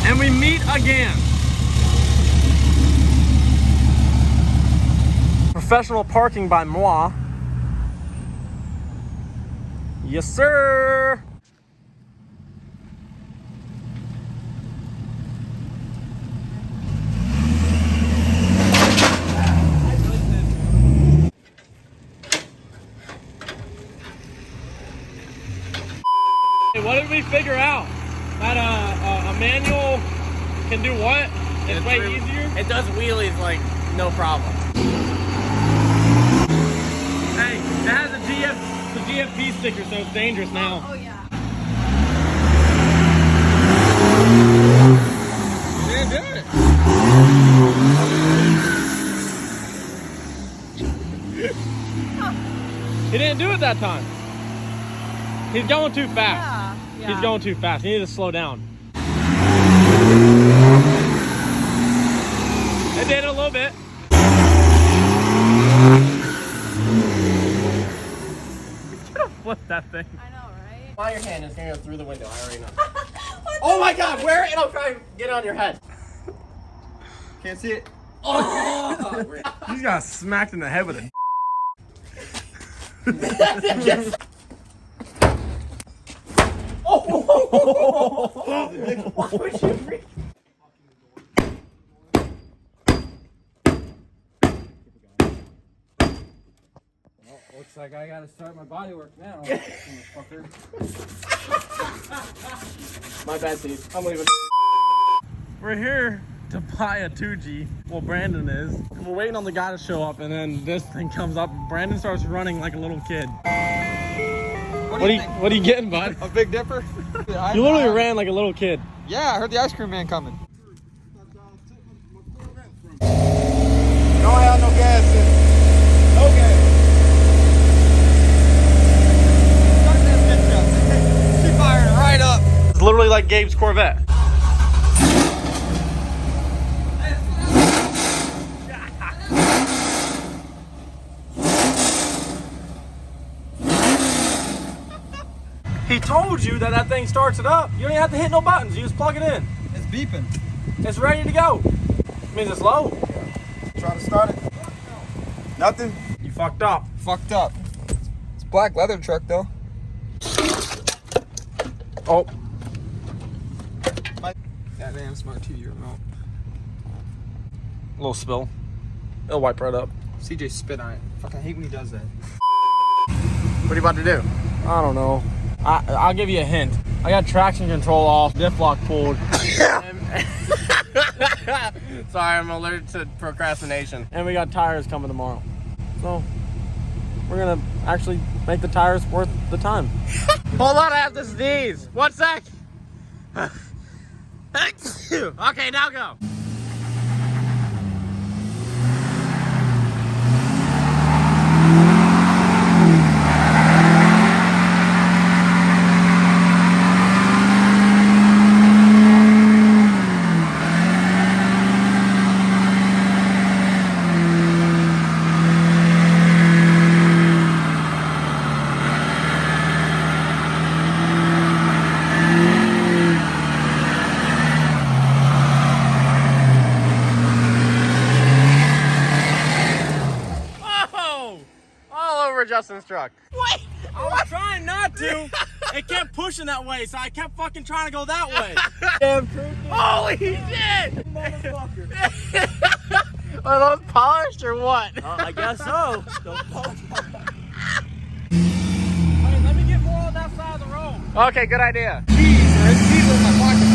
And we meet again. Professional parking by moi. Yes, sir. What did we figure out? That a manual can do what? It's way easier? It does wheelies like no problem. Hey, it has a GFP sticker, so it's dangerous now. Oh yeah. You didn't do it. He didn't do it that time. He's going too fast. Yeah. He's going too fast. He needs to slow down. It did a little bit. He's gonna flip that thing. I know, right? While your hand is gonna go through the window, I already know. Oh my god, wear it and I'll try and get it on your head. Can't see it. Oh! He's got smacked in the head with it. Yes. Oh! Why would you reach? Well, looks like I gotta start my body work now. My bad, Steve. I'm leaving. We're here to buy a 2G. Well, Brandon is. We're waiting on the guy to show up, and then this thing comes up. Brandon starts running like a little kid. What are you getting, bud? A Big Dipper? You literally ran like a little kid. Yeah, I heard the ice cream man coming. Don't have no gas in it. No gas. Start that bitch up. Keep firing it right up. It's literally like Gabe's Corvette. He told you that that thing starts it up. You don't even have to hit no buttons. You just plug it in. It's beeping. It's ready to go. Means it's low. Try to start it. Nothing. You fucked up. Fucked up. It's a black leather truck though. Oh. Goddamn smart TV remote. A little spill. It'll wipe right up. CJ spit on it. Fucking hate when he does that. What are you about to do? I don't know. I'll give you a hint. I got traction control off, diff lock pulled. Sorry, I'm allergic to procrastination. And we got tires coming tomorrow. So we're gonna actually make the tires worth the time. Hold on, I have to sneeze. 1 sec. Okay, now go. Justin's truck. What? I was trying not to. It kept pushing that way, so I kept fucking trying to go that way. Damn Crude. Holy shit! Motherfucker. Are those polished or what? I guess so. Hey, let me get more on that side of the road. Okay, good idea. Keys, man. Keys in my pocket.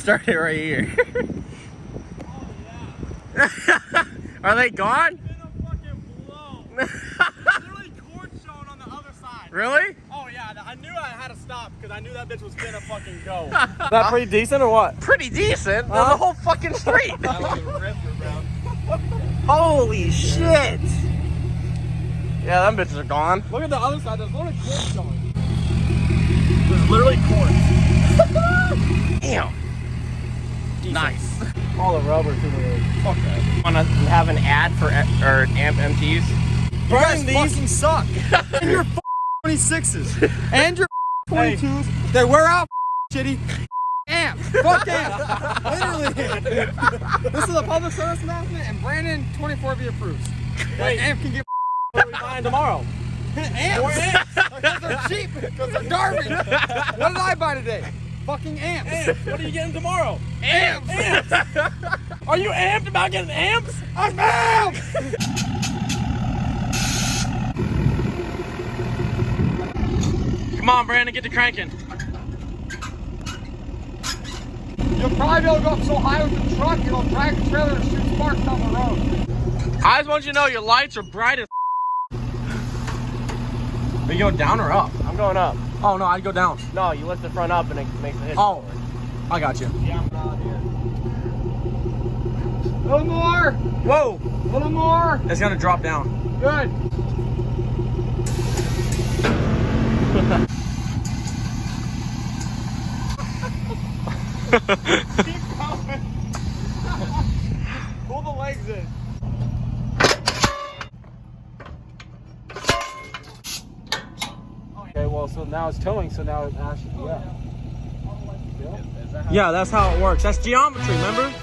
start it right here. Are they gone? It's been a fucking blow. Literally cord showing on the other side. Really? Oh yeah, I knew I had to stop because I knew that bitch was gonna fucking go. Is that pretty decent or what? Pretty decent. On the whole fucking street. Holy shit. Yeah, them bitches are gone. Look at the other side. There's literally cord showing. There's literally cord. Damn. Nice. All the rubber to the fuck that. Wanna have an ad for or amp MTs? Burning these fucking suck. And your 26s. And your 22s. They wear out shitty amps. Fuck amps. Literally. This is a public service announcement, and Brandon 24V approves. That amp can get What are we buying tomorrow? amps. More amps. Because they're cheap. Because they're garbage. What did I buy today? Fucking amps. Amps. What are you getting tomorrow? Amps. Amps. Are you amped about getting amps? I'm amped. Come on, Brandon, get to cranking. You'll probably be able to go up so high with the truck, it'll drag the trailer and shoot sparks down the road. I just want you to know your lights are bright as. Are you going down or up? I'm going up. Oh no, I'd go down. No, you lift the front up and it makes the hitch. Oh, I got you. Yeah, I'm out here. A little more. Whoa, A little more. it's gonna drop down. Good. Keep going. Pull the legs in. Okay, well, so now it's towing, so now it actually, yeah. Yeah, that's how it works. That's geometry, remember?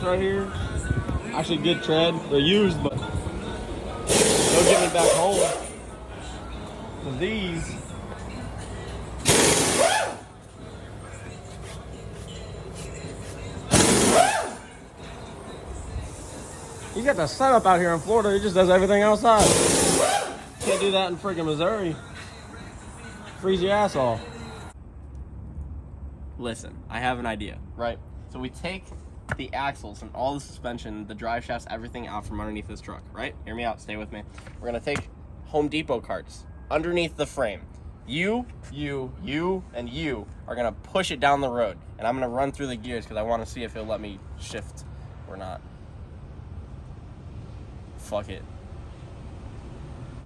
Right here, actually good tread. They're used, but they'll get me back home. With these, you got the setup out here in Florida. It just does everything outside. Can't do that in freaking Missouri. Freeze your ass off. Listen, I have an idea, right? So we take the axles and all the suspension, the drive shafts, everything out from underneath this truck, right? Hear me out, stay with me. We're gonna take Home Depot carts underneath the frame. You, and you are gonna push it down the road, and I'm gonna run through the gears because I want to see if it'll let me shift or not. Fuck it.